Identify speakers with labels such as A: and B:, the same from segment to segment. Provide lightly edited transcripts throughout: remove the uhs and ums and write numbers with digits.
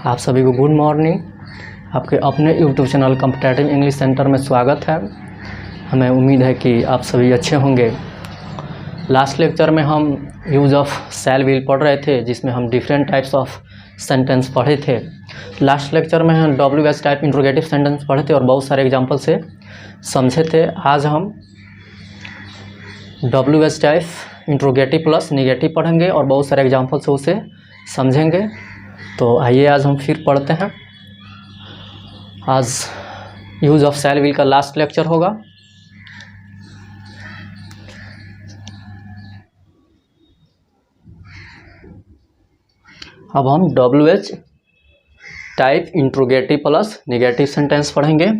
A: आप सभी को गुड मॉर्निंग। आपके अपने YouTube channel competitive English centre में स्वागत है। हमें उम्मीद है कि आप सभी अच्छे होंगे। लास्ट लेक्चर में हम यूज़ ऑफ शैल विल पढ़ रहे थे, जिसमें हम डिफरेंट टाइप्स ऑफ सेंटेंस पढ़े थे। लास्ट लेक्चर में हम WH टाइप इंट्रोगेटिव सेंटेंस पढ़े थे और बहुत सारे एग्जाम्पल से समझे थे। आज हम WH type interrogative plus negative पढ़ेंगे और बहुत सारे एग्जाम्पल से उसे समझेंगे। तो आइए आज हम फिर पढ़ते हैं। आज यूज़ ऑफ शैल विल का लास्ट लेक्चर होगा। अब हम WH type interrogative plus negative sentence पढ़ेंगे।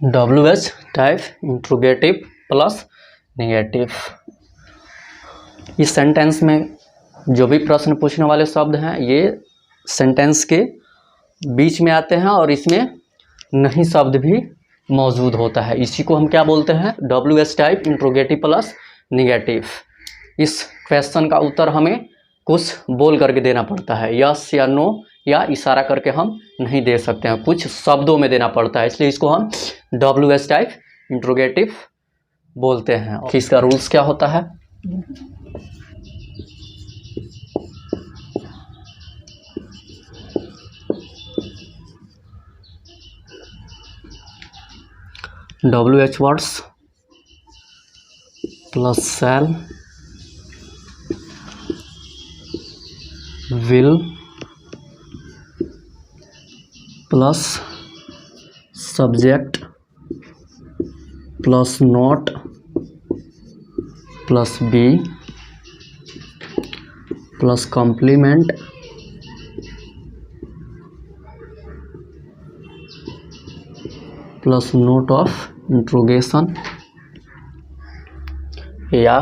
A: WH type interrogative plus negative. इस सेंटेंस में जो भी प्रश्न पूछने वाले शब्द हैं ये सेंटेंस के बीच में आते हैं और इसमें नहीं शब्द भी मौजूद होता है। इसी को हम क्या बोलते हैं? WH type interrogative plus negative. इस क्वेश्चन का उत्तर हमें कुछ बोल करके देना पड़ता है, यस या नो या इशारा करके हम नहीं दे सकते हैं, कुछ शब्दों में देना पड़ता है। इसलिए इसको हम WH टाइप इंट्रोगेटिव बोलते हैं। इसका रूल्स क्या होता है? WH words plus shall will plus subject plus not plus be plus complement plus note of interrogation या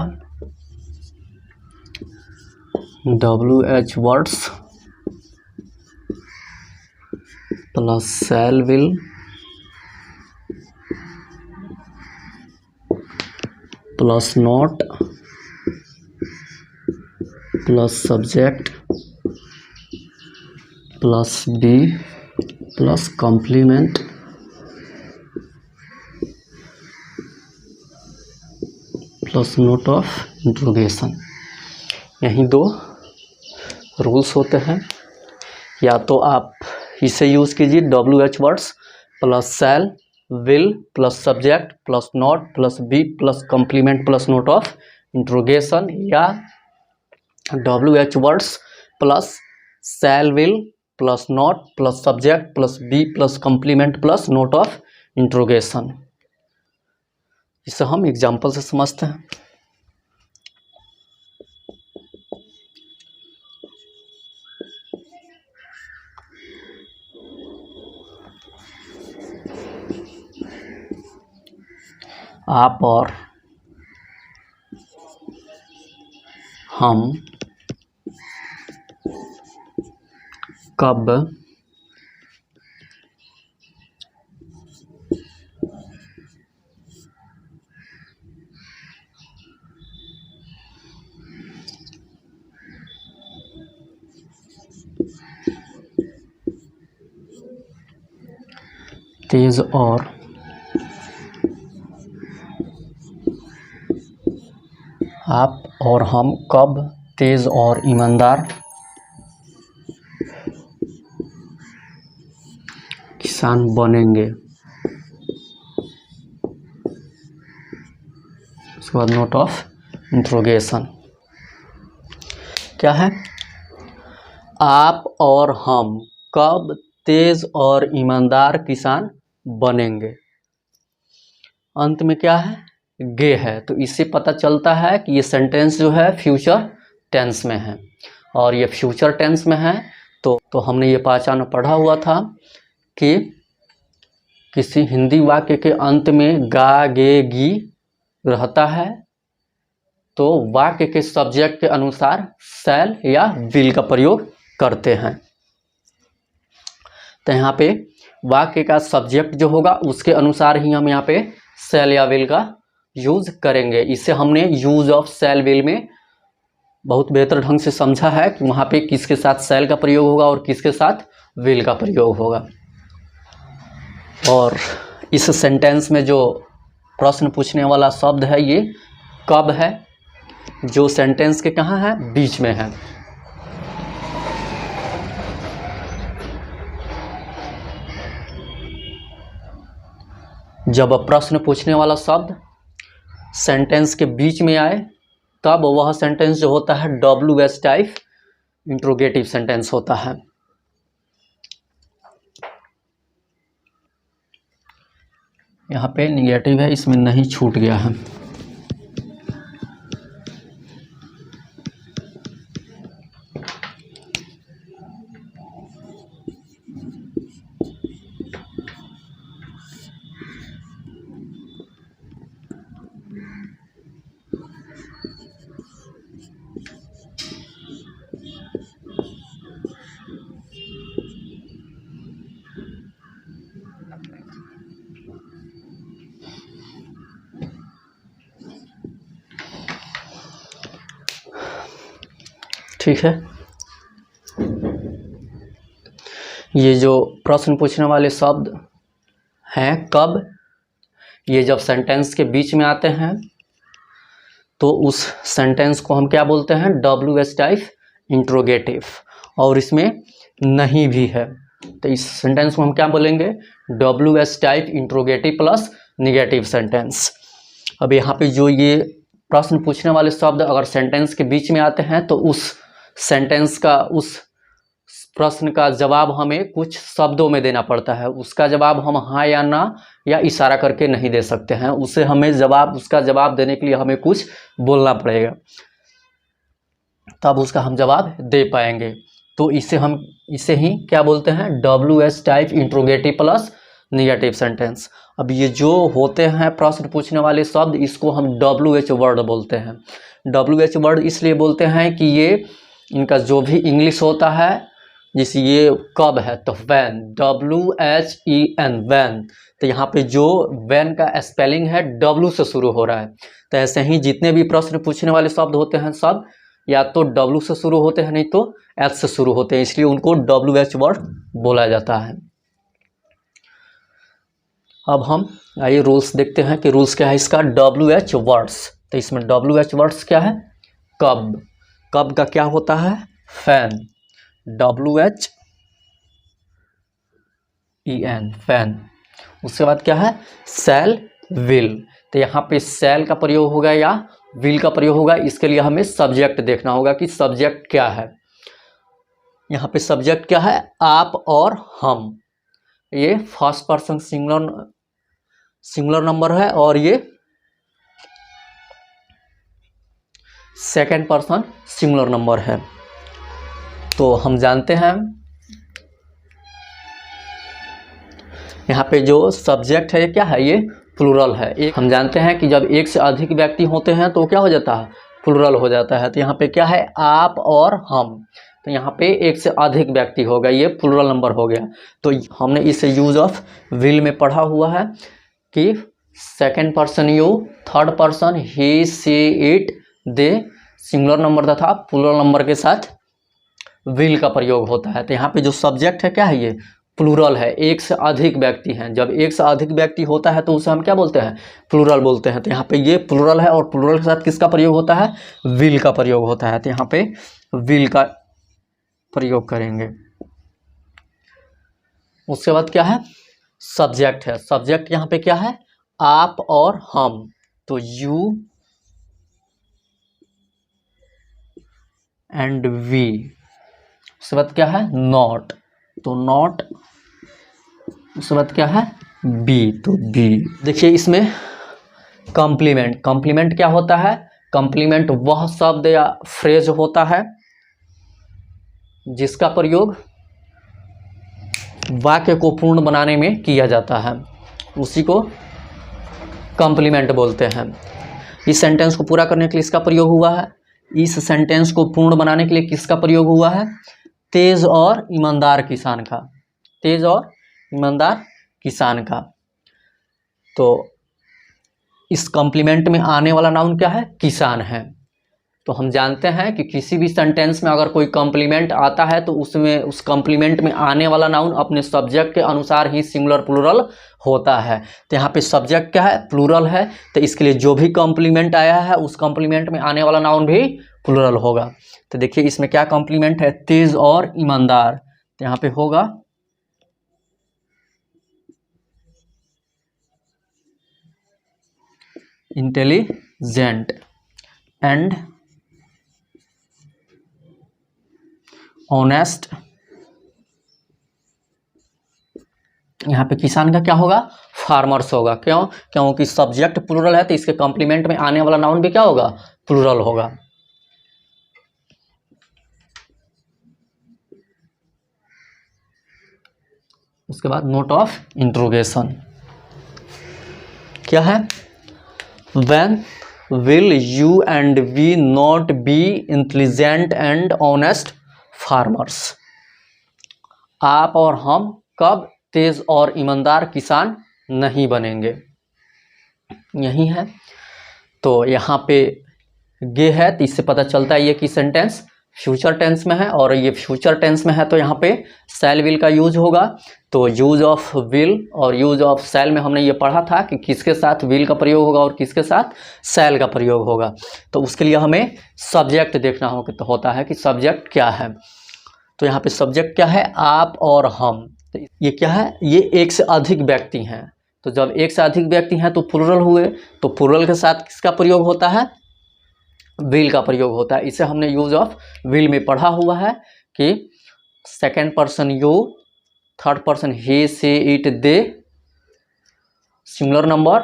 A: WH words plus shall will plus not plus subject plus be plus complement plus note of interrogation. यही दो rules होते हैं। या तो आप इसे use कीजिए WH words plus shall will plus subject plus not plus be plus complement plus note of interrogation, या WH words plus shall will plus not plus subject plus be plus complement plus note of interrogation. इसे हम example से समझते हैं। आप और हम कब तेज और आप और हम कब तेज और ईमानदार किसान बनेंगे। उसके बाद नोट ऑफ इंट्रोगेशन क्या है? आप और हम कब तेज और ईमानदार किसान बनेंगे। अंत में क्या है? गे है। तो इससे पता चलता है कि ये सेंटेंस जो है फ्यूचर टेंस में है, और ये फ्यूचर टेंस में है तो हमने ये पहचान पढ़ा हुआ था कि किसी हिंदी वाक्य के अंत में गा गे गी रहता है तो वाक्य के सब्जेक्ट के अनुसार शैल या विल का प्रयोग करते हैं। तो यहाँ पे वाक्य का सब्जेक्ट जो होगा उसके अनुसार ही हम यहाँ पे शैल या विल का यूज करेंगे। इसे हमने यूज ऑफ शैल विल में बहुत बेहतर ढंग से समझा है कि वहाँ पे किसके साथ शैल का प्रयोग होगा और किसके साथ विल का प्रयोग होगा। और इस सेंटेंस में जो प्रश्न पूछने वाला शब्द है ये कब है, जो सेंटेंस के कहाँ है, बीच में है। जब प्रश्न पूछने वाला शब्द सेंटेंस के बीच में आए तब वह सेंटेंस जो होता है WH टाइप इंट्रोगेटिव सेंटेंस होता है। यहाँ पे निगेटिव है, इसमें नहीं छूट गया है। ठीक है, ये जो प्रश्न पूछने वाले शब्द हैं कब, ये जब सेंटेंस के बीच में आते हैं तो उस सेंटेंस को हम क्या बोलते हैं, WH टाइप इंट्रोगेटिव। और इसमें नहीं भी है तो इस सेंटेंस को हम क्या बोलेंगे, WH type interrogative plus negative sentence. अब यहाँ पे जो ये प्रश्न पूछने वाले शब्द अगर सेंटेंस के बीच में आते हैं तो उस सेंटेंस का, उस प्रश्न का जवाब हमें कुछ शब्दों में देना पड़ता है। उसका जवाब हम हाँ या ना या इशारा करके नहीं दे सकते हैं, उसे हमें उसका जवाब देने के लिए हमें कुछ बोलना पड़ेगा, तब उसका हम जवाब दे पाएंगे। तो इसे ही क्या बोलते हैं, WH type interrogative plus negative sentence. अब ये जो होते हैं प्रश्न पूछने वाले शब्द, इसको हम WH वर्ड बोलते हैं। WH वर्ड इसलिए बोलते हैं कि ये इनका जो भी इंग्लिश होता है, जैसे ये कब है तो वैन, WHEN वैन, तो यहाँ पे जो वैन का स्पेलिंग है W से शुरू हो रहा है। तो ऐसे ही जितने भी प्रश्न पूछने वाले शब्द होते हैं सब या तो W से शुरू होते हैं नहीं तो H से शुरू होते हैं, इसलिए उनको WH वर्ड बोला जाता है। अब हम आइए रूल्स देखते हैं कि रूल्स क्या है इसका, WH वर्ड्स। तो इसमें WH वर्ड्स क्या है, कब, कब का क्या होता है, फैन, WHEN फैन। उसके बाद क्या है, शैल विल। तो यहाँ पे शैल का प्रयोग होगा या विल का प्रयोग होगा, इसके लिए हमें सब्जेक्ट देखना होगा कि सब्जेक्ट क्या है। यहाँ पे सब्जेक्ट क्या है, आप और हम। ये फर्स्ट पर्सन सिंगुलर नंबर है और ये सेकेंड पर्सन सिंगुलर नंबर है। तो हम जानते हैं यहाँ पे जो सब्जेक्ट है क्या है, ये प्लूरल है। एक हम जानते हैं कि जब एक से अधिक व्यक्ति होते हैं तो क्या हो जाता है, प्लूरल हो जाता है। तो यहाँ पे क्या है, आप और हम। तो यहाँ पे एक से अधिक व्यक्ति होगा, ये प्लूरल नंबर हो गया। तो हमने इसे यूज ऑफ विल में पढ़ा हुआ है कि second person you, third person he, she, it, they, singular number तथा प्लूरल नंबर के साथ विल का प्रयोग होता है। तो यहाँ पे जो सब्जेक्ट है क्या है, ये प्लूरल है, एक से अधिक व्यक्ति हैं। जब एक से अधिक व्यक्ति होता है तो उसे हम क्या बोलते हैं, प्लूरल बोलते हैं। तो यहाँ पे ये प्लूरल है और प्लूरल के साथ किसका प्रयोग होता है, विल का प्रयोग होता है। तो यहाँ पे विल का प्रयोग करेंगे। उसके बाद क्या है, सब्जेक्ट है। सब्जेक्ट यहाँ पे क्या है, आप और हम। तो यू एंड वी। उसके बाद क्या है, नॉट, तो नॉट। उसके बाद क्या है, बी, तो बी। देखिए इसमें कॉम्प्लीमेंट, कॉम्प्लीमेंट क्या होता है, कॉम्प्लीमेंट वह शब्द या फ्रेज होता है जिसका प्रयोग वाक्य को पूर्ण बनाने में किया जाता है, उसी को कॉम्प्लीमेंट बोलते हैं। इस सेंटेंस को पूरा करने के लिए इसका प्रयोग हुआ है। इस सेंटेंस को पूर्ण बनाने के लिए किसका प्रयोग हुआ है, तेज और ईमानदार किसान का। तेज और ईमानदार किसान का। तो इस कॉम्प्लीमेंट में आने वाला नाउन क्या है? किसान है। तो हम जानते हैं कि किसी भी सेंटेंस में अगर कोई कॉम्प्लीमेंट आता है तो उसमें उस कॉम्प्लीमेंट में आने वाला नाउन अपने सब्जेक्ट के अनुसार ही सिंगुलर प्लूरल होता है। तो यहाँ पे सब्जेक्ट क्या है? प्लूरल है। तो इसके लिए जो भी कॉम्प्लीमेंट आया है उस कॉम्प्लीमेंट में आने वाला नाउन भी प्लूरल होगा। तो देखिए इसमें क्या कॉम्प्लीमेंट है? तेज और ईमानदार। तो यहाँ पे होगा इंटेलिजेंट एंड ऑनेस्ट। यहाँ पे किसान का क्या होगा? फार्मर्स होगा। क्यों? क्योंकि सब्जेक्ट प्लूरल है तो इसके कॉम्प्लीमेंट में आने वाला नाउन भी क्या होगा? प्लूरल होगा। उसके बाद नोट ऑफ इंट्रोगेशन क्या है? When will you and we not be intelligent and honest farmers? आप और हम कब तेज और ईमानदार किसान नहीं बनेंगे? यही है। तो यहाँ पे ये है तो इससे पता चलता है ये कि सेंटेंस फ्यूचर टेंस में है, और ये फ्यूचर टेंस में है तो यहाँ पे शैल विल का यूज होगा। तो यूज ऑफ विल और यूज ऑफ शैल में हमने ये पढ़ा था कि किसके साथ विल का प्रयोग होगा और किसके साथ शैल का प्रयोग होगा। तो उसके लिए हमें सब्जेक्ट देखना होता है कि सब्जेक्ट क्या है। तो यहाँ पे सब्जेक्ट क्या है? आप और हम। तो ये क्या है? ये एक से अधिक व्यक्ति हैं। तो जब एक से अधिक व्यक्ति हैं तो प्लूरल हुए, तो प्लूरल के साथ किसका प्रयोग होता है? विल का प्रयोग होता है। इसे हमने यूज ऑफ विल में पढ़ा हुआ है कि second person you, third person he, she, it, they, singular number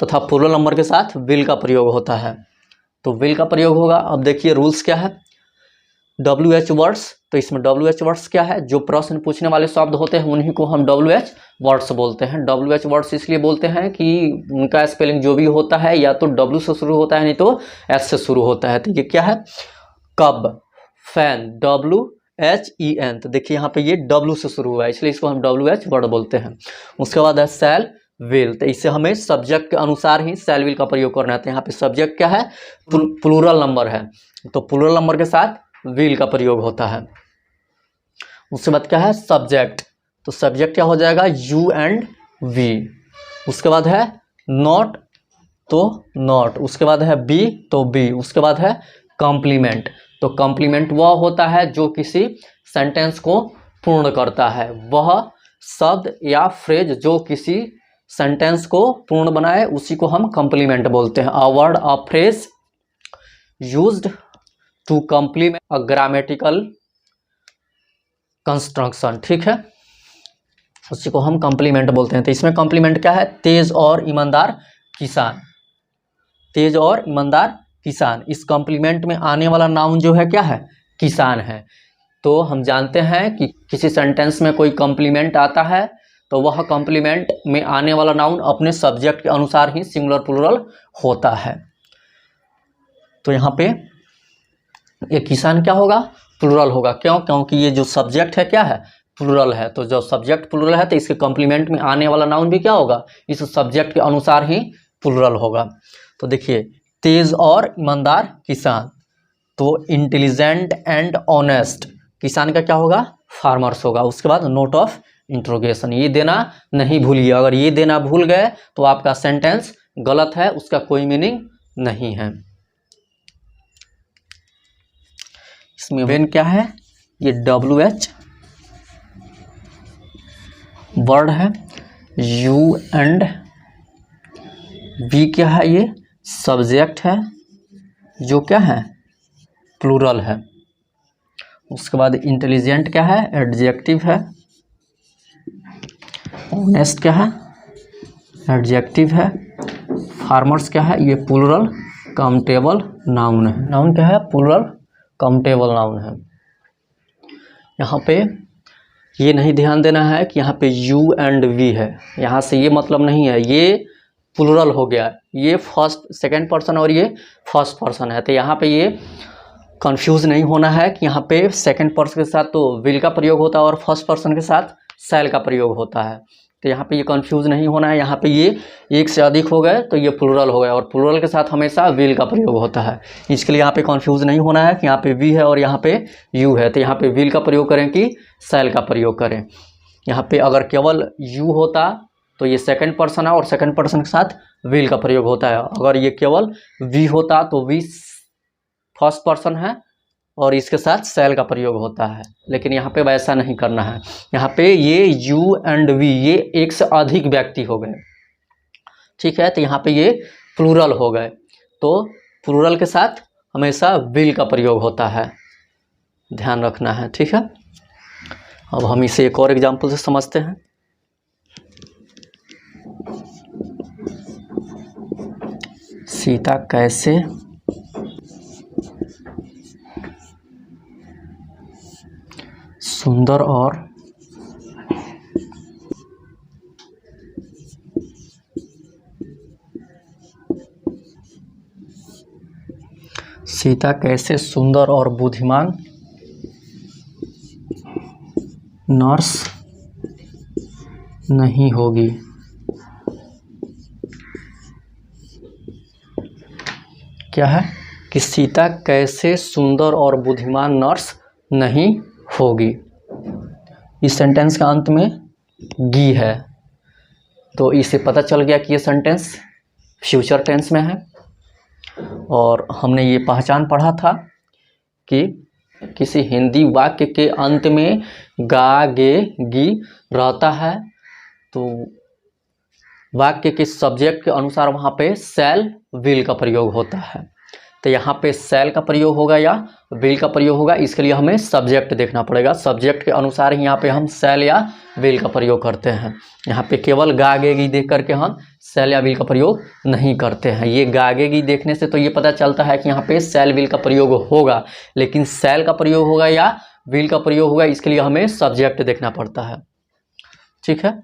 A: तथा प्लूरल नंबर के साथ विल का प्रयोग होता है। तो विल का प्रयोग होगा। अब देखिए रूल्स क्या है। WH words. तो इसमें WH वर्ड्स क्या है? जो प्रश्न पूछने वाले शब्द होते हैं उन्हीं को हम WH वर्ड्स बोलते हैं। WH वर्ड्स इसलिए बोलते हैं कि उनका स्पेलिंग जो भी होता है या तो W से शुरू होता है नहीं तो S से शुरू होता है। तो ये क्या है? कब, फैन, WHEN। तो देखिए यहाँ पे ये W से शुरू हुआ है इसलिए इसको हम WH वर्ड बोलते हैं। उसके बाद है शैल विल। तो इससे हमें सब्जेक्ट के अनुसार ही शैल विल का प्रयोग करना है। तो यहाँ पे सब्जेक्ट क्या है? प्लूरल नंबर है, तो प्लूरल नंबर के साथ विल का प्रयोग होता है। उसके बाद क्या है? सब्जेक्ट। तो सब्जेक्ट क्या हो जाएगा? You and we. उसके बाद है नॉट, तो नॉट। उसके बाद है बी, तो बी। उसके बाद है कॉम्प्लीमेंट। तो कॉम्प्लीमेंट वह होता है जो किसी सेंटेंस को पूर्ण करता है, वह शब्द या फ्रेज जो किसी सेंटेंस को पूर्ण बनाए उसी को हम कॉम्प्लीमेंट बोलते हैं। A word, a phrase used to complement a grammatical construction. ठीक है, उसी को हम कॉम्प्लीमेंट बोलते हैं। तो इसमें कॉम्प्लीमेंट क्या है? तेज और ईमानदार किसान। तेज और ईमानदार किसान, इस कॉम्प्लीमेंट में आने वाला नाउन जो है क्या है? किसान है। तो हम जानते हैं कि किसी सेंटेंस में कोई कॉम्प्लीमेंट आता है तो वह कॉम्प्लीमेंट में आने वाला नाउन अपने सब्जेक्ट के अनुसार ही सिंगुलर प्लूरल होता है। तो यहाँ पे ये किसान क्या होगा? प्लूरल होगा। क्यों? क्योंकि ये जो सब्जेक्ट है क्या है? प्लूरल है। तो जब सब्जेक्ट प्लूरल है तो इसके कॉम्प्लीमेंट में आने वाला नाउन भी क्या होगा? इस सब्जेक्ट के अनुसार ही प्लूरल होगा। तो देखिए तेज और ईमानदार किसान, तो इंटेलिजेंट एंड ऑनेस्ट किसान का क्या होगा? फार्मर्स होगा। उसके बाद नोट ऑफ इंट्रोगेशन, ये देना नहीं भूलिए। अगर ये देना भूल गए तो आपका सेंटेंस गलत है, उसका कोई मीनिंग नहीं है। इसमें वेन क्या है? ये WH वर्ड है। यू एंड वी क्या है? ये सब्जेक्ट है जो क्या है? प्लूरल है। उसके बाद इंटेलिजेंट क्या है? एडजेक्टिव है। ऑनेस्ट क्या है? एडजेक्टिव है। फार्मर्स क्या है? ये प्लूरल काउंटेबल नाउन है। नाउन क्या है? प्लूरल काउंटेबल नाउन है। यहाँ पे ये नहीं ध्यान देना है कि यहाँ पे यू एंड वी है, यहाँ से ये मतलब नहीं है, ये प्लूरल हो गया, ये फर्स्ट सेकंड पर्सन और ये फर्स्ट पर्सन है। तो यहाँ पे ये कंफ्यूज नहीं होना है कि यहाँ पे सेकंड पर्सन के साथ तो विल का प्रयोग होता है और फर्स्ट पर्सन के साथ सेल का प्रयोग होता है। तो यहाँ पे ये कंफ्यूज नहीं होना है। यहाँ पे ये एक से अधिक हो गए तो ये प्लूरल हो गया, और प्लूरल के साथ हमेशा विल का प्रयोग होता है। इसके लिए यहाँ पे कंफ्यूज नहीं होना है कि यहाँ पे वी है और यहाँ पे यू है, तो यहाँ पे विल का प्रयोग करें कि सेल का प्रयोग करें। यहाँ पे अगर केवल यू होता तो ये सेकंड पर्सन है और सेकंड पर्सन के साथ विल का प्रयोग होता है। अगर ये केवल वी होता तो वी फर्स्ट पर्सन है और इसके साथ सेल का प्रयोग होता है, लेकिन यहाँ पे वैसा नहीं करना है। यहाँ पे ये यू एंड वी ये एक से अधिक व्यक्ति हो गए, ठीक है, तो यहाँ पे ये प्लूरल हो गए, तो प्लूरल के साथ हमेशा विल का प्रयोग होता है, ध्यान रखना है, ठीक है। अब हम इसे एक और एग्जाम्पल से समझते हैं। सीता कैसे सुंदर और सीता कैसे सुंदर और बुद्धिमान नर्स नहीं होगी। क्या है कि सीता कैसे सुंदर और बुद्धिमान नर्स नहीं होगी। इस सेंटेंस के अंत में गी है, तो इससे पता चल गया कि ये सेंटेंस फ्यूचर टेंस में है। और हमने ये पहचान पढ़ा था कि किसी हिंदी वाक्य के अंत में गा गे गी रहता है तो वाक्य के सब्जेक्ट के अनुसार वहाँ पे सेल विल का प्रयोग होता है। तो यहाँ पे सेल का प्रयोग होगा या विल का प्रयोग होगा, इसके लिए हमें सब्जेक्ट देखना पड़ेगा। सब्जेक्ट के अनुसार ही यहाँ पे हम सेल या विल का प्रयोग करते हैं। यहाँ पे केवल गागेगी देख करके हम सेल या विल का प्रयोग नहीं करते हैं। ये गागेगी देखने से तो ये पता चलता है कि यहाँ पे सेल विल का प्रयोग होगा, लेकिन सेल का प्रयोग होगा या विल का प्रयोग होगा इसके लिए हमें सब्जेक्ट देखना पड़ता है, ठीक है।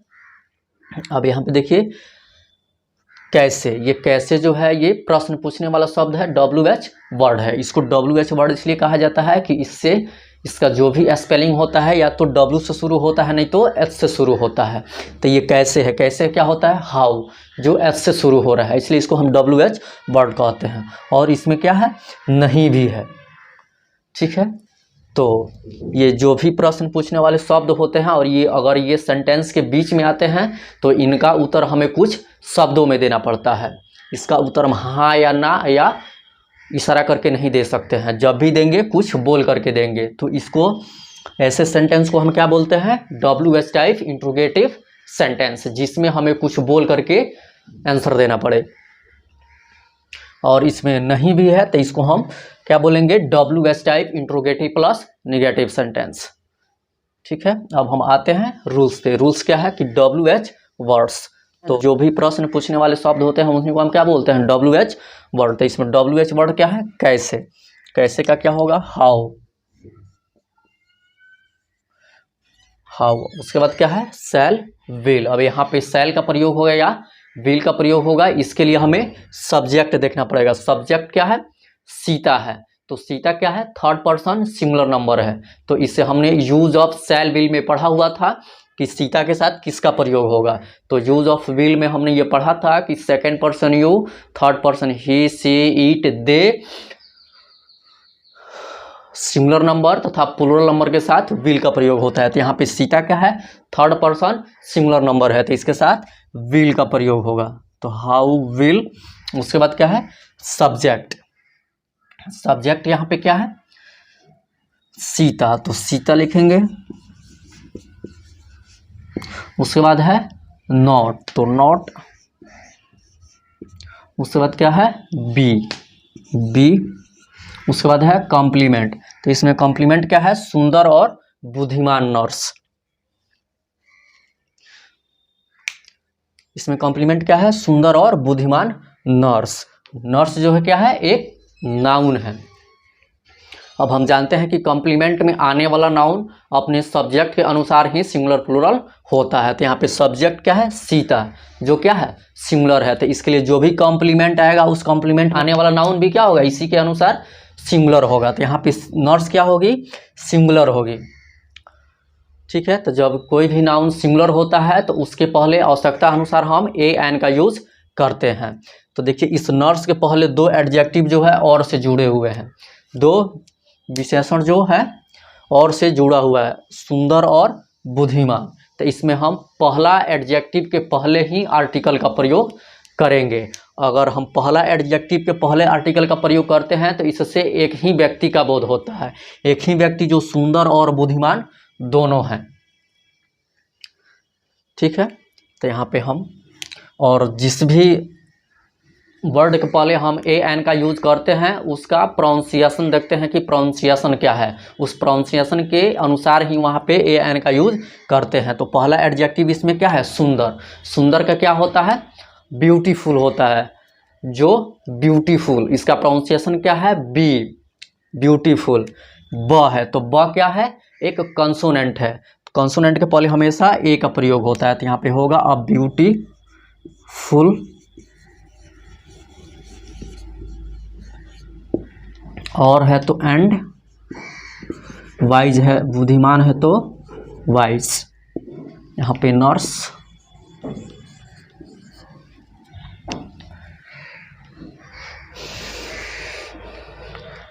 A: अब यहाँ पे देखिए कैसे, ये कैसे जो है ये प्रश्न पूछने वाला शब्द है, WH वर्ड है। इसको WH वर्ड इसलिए कहा जाता है कि इससे इसका जो भी स्पेलिंग होता है या तो W से शुरू होता है नहीं तो H से शुरू होता है। तो ये कैसे है, कैसे क्या होता है हाउ, जो H से शुरू हो रहा है, इसलिए इसको हम WH वर्ड कहते हैं। और इसमें क्या है नहीं भी है, ठीक है। तो ये जो भी प्रश्न पूछने वाले शब्द होते हैं और ये अगर ये सेंटेंस के बीच में आते हैं तो इनका उत्तर हमें कुछ शब्दों में देना पड़ता है। इसका उत्तर हम हाँ या ना या इशारा करके नहीं दे सकते हैं, जब भी देंगे कुछ बोल करके देंगे। तो इसको ऐसे सेंटेंस को हम क्या बोलते हैं, WH टाइप इंट्रोगेटिव सेंटेंस, जिसमें हमें कुछ बोल करके आंसर देना पड़े। और इसमें नहीं भी है तो इसको हम क्या बोलेंगे, WH type interrogative plus negative sentence, ठीक है। अब हम आते हैं रूल्स पे। रूल्स क्या है कि WH वर्ड्स, तो जो भी प्रश्न पूछने वाले शब्द होते हैं उनको हम क्या बोलते हैं WH वर्ड। तो इसमें WH वर्ड क्या है कैसे, कैसे का क्या होगा हाउ, हाउ। उसके बाद क्या है सेल विल। अब यहाँ पे सेल का प्रयोग होगा या विल का प्रयोग होगा, इसके लिए हमें सब्जेक्ट देखना पड़ेगा। सब्जेक्ट क्या है सीता है, तो सीता क्या है थर्ड पर्सन सिंगुलर नंबर है। तो इससे हमने यूज ऑफ सेल विल में पढ़ा हुआ था कि सीता के साथ किसका प्रयोग होगा। तो यूज ऑफ विल में हमने ये पढ़ा था कि second person you, third person he she it they, singular number तथा प्लूरल नंबर के साथ विल का प्रयोग होता है। तो यहाँ पे सीता क्या है थर्ड पर्सन सिंगुलर नंबर है, तो इसके साथ विल का प्रयोग होगा। तो हाउ विल। उसके बाद क्या है सब्जेक्ट, सब्जेक्ट यहाँ पे क्या है सीता, तो सीता लिखेंगे। उसके बाद है नॉट, तो नॉट। उसके बाद क्या है बी, बी। उसके बाद है कॉम्प्लीमेंट, तो इसमें कॉम्प्लीमेंट क्या है सुंदर और बुद्धिमान नर्स। इसमें कॉम्प्लीमेंट क्या है सुंदर और बुद्धिमान नर्स। नर्स जो है क्या है एक नाउन है। अब हम जानते हैं कि कॉम्प्लीमेंट में आने वाला नाउन अपने सब्जेक्ट के अनुसार ही सिंगुलर प्लूरल होता है। तो यहाँ पे सब्जेक्ट क्या है सीता, जो क्या है सिंगुलर है, तो इसके लिए जो भी कॉम्प्लीमेंट आएगा उस कॉम्प्लीमेंट आने वाला नाउन भी क्या होगा इसी के अनुसार सिंगुलर होगा। तो यहाँ पे नर्स क्या होगी सिंगुलर होगी। ठीक है। तो जब कोई भी नाउन सिंगुलर होता है तो उसके पहले आवश्यकता अनुसार हम ए एन का यूज करते हैं। तो देखिए इस नर्स के पहले दो एडजेक्टिव जो है और से जुड़े हुए हैं, दो विशेषण जो है और से जुड़ा हुआ है, सुंदर और बुद्धिमान। तो इसमें हम पहला एडजेक्टिव के पहले ही आर्टिकल का प्रयोग करेंगे। अगर हम पहला एडजेक्टिव के पहले आर्टिकल का प्रयोग करते हैं तो इससे एक ही व्यक्ति का बोध होता है, एक ही व्यक्ति जो सुंदर और बुद्धिमान दोनों हैं। ठीक है। तो यहाँ पे हम और जिस भी वर्ड के पहले हम ए एन का यूज करते हैं उसका प्रोनाउंसिएशन देखते हैं कि प्रोनाउंसिएशन क्या है, उस प्रोनाउंसिएशन के अनुसार ही वहाँ पे ए एन का यूज करते हैं। तो पहला एडजेक्टिव इसमें क्या है, सुंदर। सुंदर का क्या होता है, ब्यूटीफुल होता है। जो ब्यूटीफुल, इसका प्रोनाउंसिएशन क्या है, बी, ब्यूटीफुल। ब है तो ब क्या है, एक कंसोनेंट है। कंसोनेंट के पहले हमेशा ए का प्रयोग होता है। तो यहाँ पे होगा अ ब्यूटीफुल, और है तो एंड, वाइज है, बुद्धिमान है तो वाइज। यहाँ पे नर्स,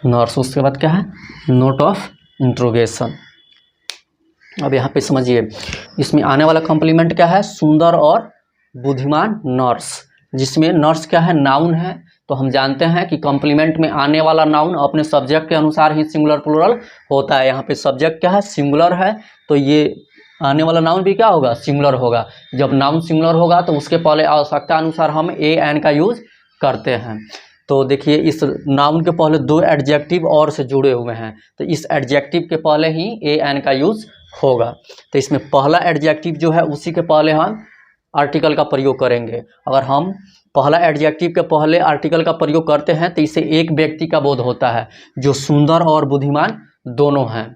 A: नर्स। उसके बाद क्या है, नोट ऑफ इंट्रोगेशन। अब यहाँ पे समझिए इसमें आने वाला कॉम्प्लीमेंट क्या है, सुंदर और बुद्धिमान नर्स। जिसमें नर्स क्या है, नाउन है। तो हम जानते हैं कि कॉम्प्लीमेंट में आने वाला नाउन अपने सब्जेक्ट के अनुसार ही सिंगुलर प्लूरल होता है। यहाँ पे सब्जेक्ट क्या है, सिंगुलर है, तो ये आने वाला नाउन भी क्या होगा, सिंगुलर होगा। जब नाउन सिंगुलर होगा तो उसके पहले आवश्यकता अनुसार हम ए एन का यूज करते हैं। तो देखिए इस नाउन के पहले दो एडजेक्टिव और से जुड़े हुए हैं, तो इस एडजेक्टिव के पहले ही ए एन का यूज होगा। तो इसमें पहला एडजेक्टिव जो है उसी के पहले हम आर्टिकल का प्रयोग करेंगे। अगर हम पहला एडजेक्टिव के पहले आर्टिकल का प्रयोग करते हैं तो इससे एक व्यक्ति का बोध होता है जो सुंदर और बुद्धिमान दोनों हैं।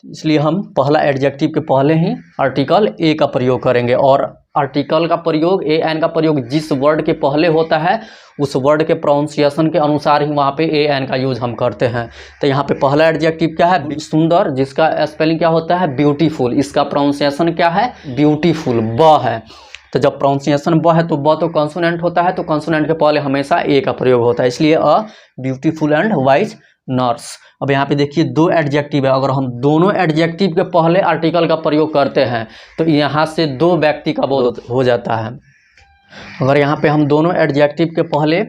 A: इसलिए हम पहला एडजेक्टिव के पहले ही आर्टिकल ए का प्रयोग करेंगे। और आर्टिकल का प्रयोग, ए एन का प्रयोग जिस वर्ड के पहले होता है उस वर्ड के प्रोनाउंसिएशन के अनुसार ही वहाँ पे ए एन का यूज हम करते हैं। तो यहाँ पे पहला एडजेक्टिव क्या है, सुंदर, जिसका स्पेलिंग क्या होता है, ब्यूटीफुल। इसका प्रोनाउंसिएशन क्या है, ब्यूटीफुल, ब है। तो जब प्रोनाउंसिएशन ब है तो ब तो कॉन्सोनेंट होता है, तो कॉन्सोनेंट के पहले हमेशा ए का प्रयोग होता है। इसलिए a beautiful and wise nurse. अब यहाँ पे देखिए दो एडजेक्टिव है। अगर हम दोनों एडजेक्टिव के पहले आर्टिकल का प्रयोग करते हैं तो यहाँ से दो व्यक्ति का बोध हो जाता है। अगर यहाँ पे हम दोनों एडजेक्टिव के पहले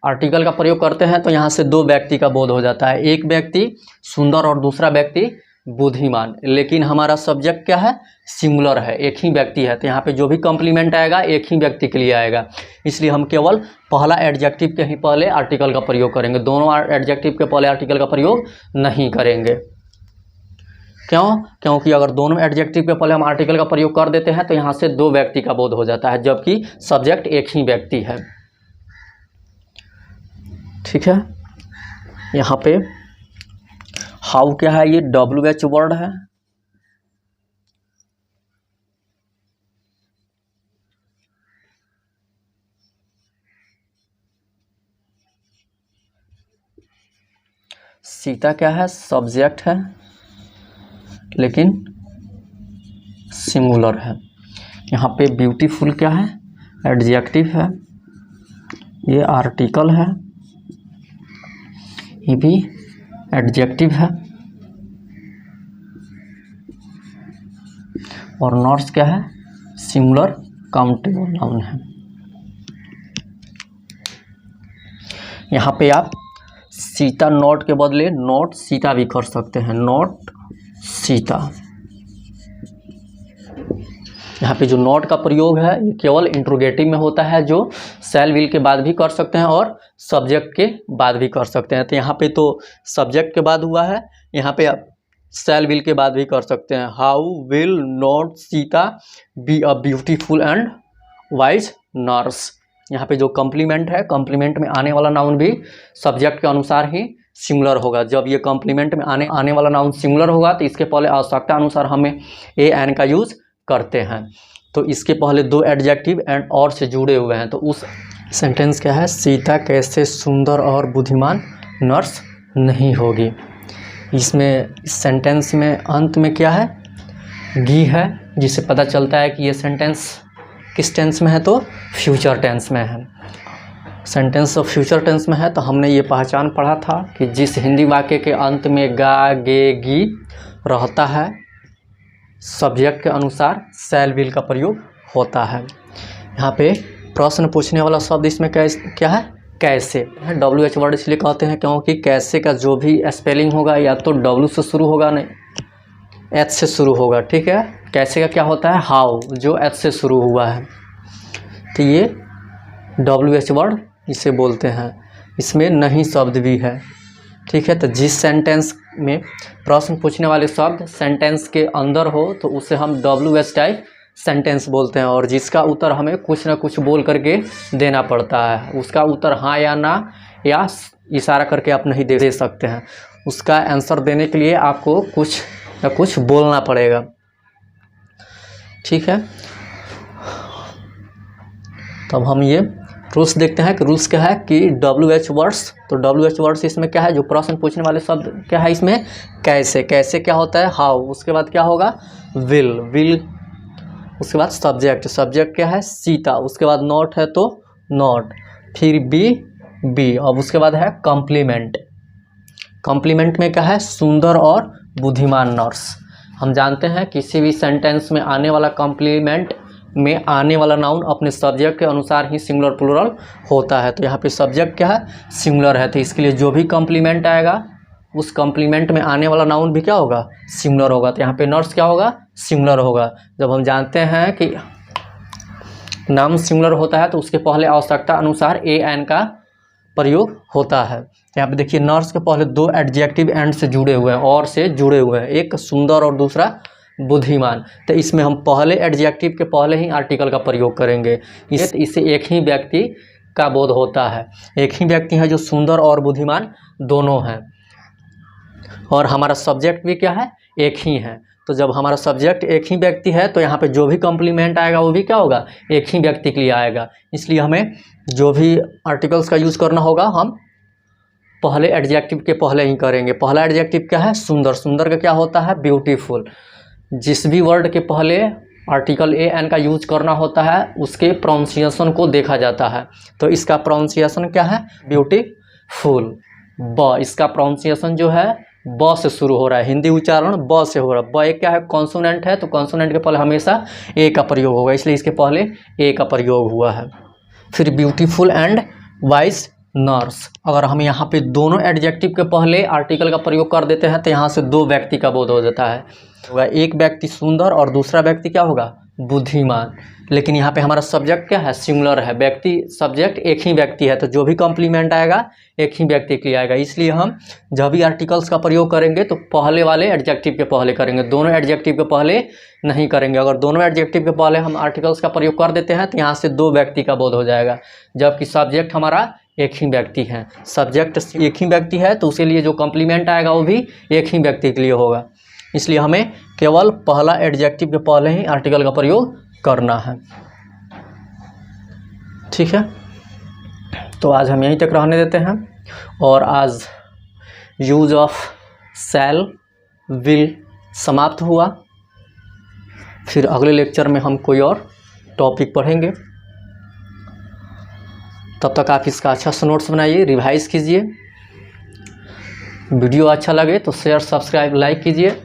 A: आर्टिकल का प्रयोग करते हैं तो यहाँ से दो व्यक्ति का बोध हो जाता है, एक व्यक्ति सुंदर और दूसरा व्यक्ति बुद्धिमान। लेकिन हमारा सब्जेक्ट क्या है, सिंगुलर है, एक ही व्यक्ति है। तो यहाँ पे जो भी कॉम्प्लीमेंट आएगा एक ही व्यक्ति के लिए आएगा। इसलिए हम केवल पहला एडजेक्टिव के ही पहले आर्टिकल का प्रयोग करेंगे, दोनों एडजेक्टिव के पहले आर्टिकल का प्रयोग नहीं करेंगे। क्यों, क्योंकि अगर दोनों एडजेक्टिव के पहले हम आर्टिकल का प्रयोग कर देते हैं तो यहाँ से दो व्यक्ति का बोध हो जाता है, जबकि सब्जेक्ट एक ही व्यक्ति है। ठीक है। यहाँ पे हाउ क्या है, ये WH वर्ड है। सीता क्या है, सब्जेक्ट है लेकिन सिंगुलर है। यहाँ पे ब्यूटीफुल क्या है, एडजेक्टिव है, ये आर्टिकल है, ये भी एडजेक्टिव है। और नर्स क्या है, सिंगुलर काउंटेबल नाउन है। यहाँ पे आप सीता नोट के बदले नोट सीता भी कर सकते हैं, नोट सीता। यहाँ पे जो नोट का प्रयोग है ये केवल इंट्रोगेटिव में होता है, जो शैल विल के बाद भी कर सकते हैं और सब्जेक्ट के बाद भी कर सकते हैं। तो यहाँ पे तो सब्जेक्ट के बाद हुआ है, यहाँ पे आप शैल विल के बाद भी कर सकते हैं। How will not Sita be a beautiful and wise nurse. यहाँ पे जो कॉम्प्लीमेंट है, कॉम्प्लीमेंट में आने वाला नाउन भी सब्जेक्ट के अनुसार ही सिंगुलर होगा। जब ये कॉम्प्लीमेंट में आने वाला नाउन सिंगुलर होगा तो इसके पहले आवश्यकता अनुसार हमें ए एन का यूज करते हैं। तो इसके पहले दो एडजेक्टिव एंड और से जुड़े हुए हैं। तो उस सेंटेंस क्या है, सीता कैसे सुंदर और बुद्धिमान नर्स नहीं होगी। इसमें इस सेंटेंस में अंत में क्या है, गी है, जिससे पता चलता है कि ये सेंटेंस किस टेंस में है, तो फ्यूचर टेंस में है। सेंटेंस ऑफ फ्यूचर टेंस में है तो हमने ये पहचान पढ़ा था कि जिस हिंदी वाक्य के अंत में गा, गे, गी रहता है, सब्जेक्ट के अनुसार शैल विल का प्रयोग होता है। यहाँ पे प्रश्न पूछने वाला शब्द इसमें क्या है, कैसे। WH वर्ड इसलिए कहते हैं क्योंकि कैसे का जो भी स्पेलिंग होगा या तो W से शुरू होगा, नहीं H से शुरू होगा, ठीक है। कैसे का क्या होता है, हाउ, जो H से शुरू हुआ है, तो ये WH वर्ड इसे बोलते हैं। इसमें नहीं शब्द भी है, ठीक है। तो जिस सेंटेंस में प्रश्न पूछने वाले शब्द सेंटेंस के अंदर हो तो उसे हम WH टाइप सेंटेंस बोलते हैं, और जिसका उत्तर हमें कुछ ना कुछ बोल करके देना पड़ता है। उसका उत्तर हाँ या ना या इशारा करके आप नहीं दे सकते हैं। उसका आंसर देने के लिए आपको कुछ ना कुछ बोलना पड़ेगा, ठीक है। तब हम ये रूल्स देखते हैं कि रूल्स क्या है कि WH वर्ड्स, तो WH वर्ड्स इसमें क्या है, जो प्रश्न पूछने वाले शब्द क्या है इसमें, कैसे। कैसे क्या होता है, हाउ, उसके बाद क्या होगा, विल, उसके बाद सब्जेक्ट क्या है, सीता, उसके बाद नॉट है तो नॉट, फिर बी, अब उसके बाद है कॉम्प्लीमेंट में क्या है, सुंदर और बुद्धिमान नर्स। हम जानते हैं किसी भी सेंटेंस में आने वाला कॉम्प्लीमेंट में आने वाला नाउन अपने सब्जेक्ट के अनुसार ही सिंगुलर प्लूरल होता है। तो यहाँ पे सब्जेक्ट क्या है, सिंगुलर है, तो इसके लिए जो भी कॉम्प्लीमेंट आएगा उस कॉम्प्लीमेंट में आने वाला नाउन भी क्या होगा, सिंगुलर होगा। तो यहाँ पे नर्स क्या होगा, सिंगुलर होगा। जब हम जानते हैं कि नाउन सिंगुलर होता है तो उसके पहले आवश्यकता अनुसार एन का प्रयोग होता है। यहाँ पे देखिए नर्स के पहले दो एडजेक्टिव एंड से जुड़े हुए हैं, और से जुड़े हुए हैं, एक सुंदर और दूसरा बुद्धिमान। तो इसमें हम पहले एडजेक्टिव के पहले ही आर्टिकल का प्रयोग करेंगे। इससे एक ही व्यक्ति का बोध होता है, एक ही व्यक्ति है जो सुंदर और बुद्धिमान दोनों हैं, और हमारा सब्जेक्ट भी क्या है, एक ही है। तो जब हमारा सब्जेक्ट एक ही व्यक्ति है तो यहाँ पे जो भी कॉम्प्लीमेंट आएगा वो भी क्या होगा, एक ही व्यक्ति के लिए आएगा। इसलिए हमें जो भी आर्टिकल्स का यूज़ करना होगा हम पहले एडजेक्टिव के पहले ही करेंगे। पहला एडजेक्टिव क्या है, सुंदर का क्या होता है, ब्यूटीफुल। जिस भी वर्ड के पहले आर्टिकल एन का यूज करना होता है उसके प्रोनाउंसिएशन को देखा जाता है। तो इसका प्रोनाउंसिएशन क्या है, ब्यूटीफुल। इसका प्रोनाउंसिएशन जो है ब से शुरू हो रहा है, हिंदी उच्चारण ब से हो रहा है। ब एक क्या है, कॉन्सोनेंट है, तो कॉन्सोनेंट के पहले हमेशा ए का प्रयोग होगा, इसलिए इसके पहले ए का प्रयोग हुआ है। फिर ब्यूटीफुल एंड वाइज नर्स, अगर हम यहाँ पे दोनों एडजेक्टिव के पहले आर्टिकल का प्रयोग कर देते हैं तो यहाँ से दो व्यक्ति का बोध हो जाता है, एक व्यक्ति सुंदर और दूसरा व्यक्ति क्या होगा, बुद्धिमान। लेकिन यहाँ पे हमारा सब्जेक्ट क्या है, सिंगुलर है, व्यक्ति सब्जेक्ट एक ही व्यक्ति है, तो जो भी कॉम्प्लीमेंट आएगा एक ही व्यक्ति के लिए आएगा। इसलिए हम जब भी आर्टिकल्स का प्रयोग करेंगे तो पहले वाले एडजेक्टिव के पहले करेंगे, दोनों एडजेक्टिव के पहले नहीं करेंगे। अगर दोनों एडजेक्टिव के पहले हम आर्टिकल्स का प्रयोग कर देते हैं तो यहाँ से दो व्यक्ति का बोध हो जाएगा, जबकि सब्जेक्ट हमारा एक ही व्यक्ति है। सब्जेक्ट एक ही व्यक्ति है तो उसके लिए जो कॉम्प्लीमेंट आएगा वो भी एक ही व्यक्ति के लिए होगा। इसलिए हमें केवल पहला एडजेक्टिव के पहले ही आर्टिकल का प्रयोग करना है, ठीक है। तो आज हम यहीं तक रहने देते हैं, और आज यूज ऑफ शैल विल समाप्त हुआ। फिर अगले लेक्चर में हम कोई और टॉपिक पढ़ेंगे। तब तक आप इसका अच्छा सा नोट्स बनाइए, रिवाइज कीजिए। वीडियो अच्छा लगे तो शेयर, सब्सक्राइब, लाइक कीजिए।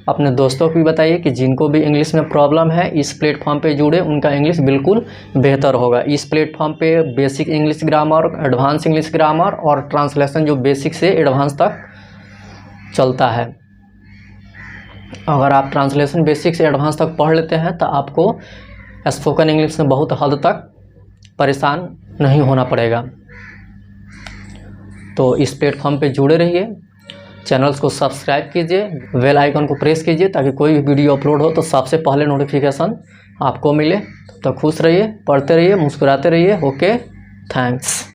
A: अपने दोस्तों को भी बताइए कि जिनको भी इंग्लिश में प्रॉब्लम है इस प्लेटफॉर्म पे जुड़े, उनका इंग्लिश बिल्कुल बेहतर होगा। इस प्लेटफॉर्म पे basic English grammar, advance English grammar और ट्रांसलेशन जो बेसिक से एडवांस तक चलता है। अगर आप ट्रांसलेशन बेसिक से एडवांस तक पढ़ लेते हैं तो आपको स्पोकन इंग्लिश में बहुत हद तक परेशान नहीं होना पड़ेगा। तो इस प्लेटफॉर्म पे जुड़े रहिए, चैनल्स को सब्सक्राइब कीजिए, बेल आइकन को प्रेस कीजिए ताकि कोई भी वीडियो अपलोड हो तो सबसे पहले नोटिफिकेशन आपको मिले। तो खुश रहिए, पढ़ते रहिए, मुस्कुराते रहिए। Okay, thanks.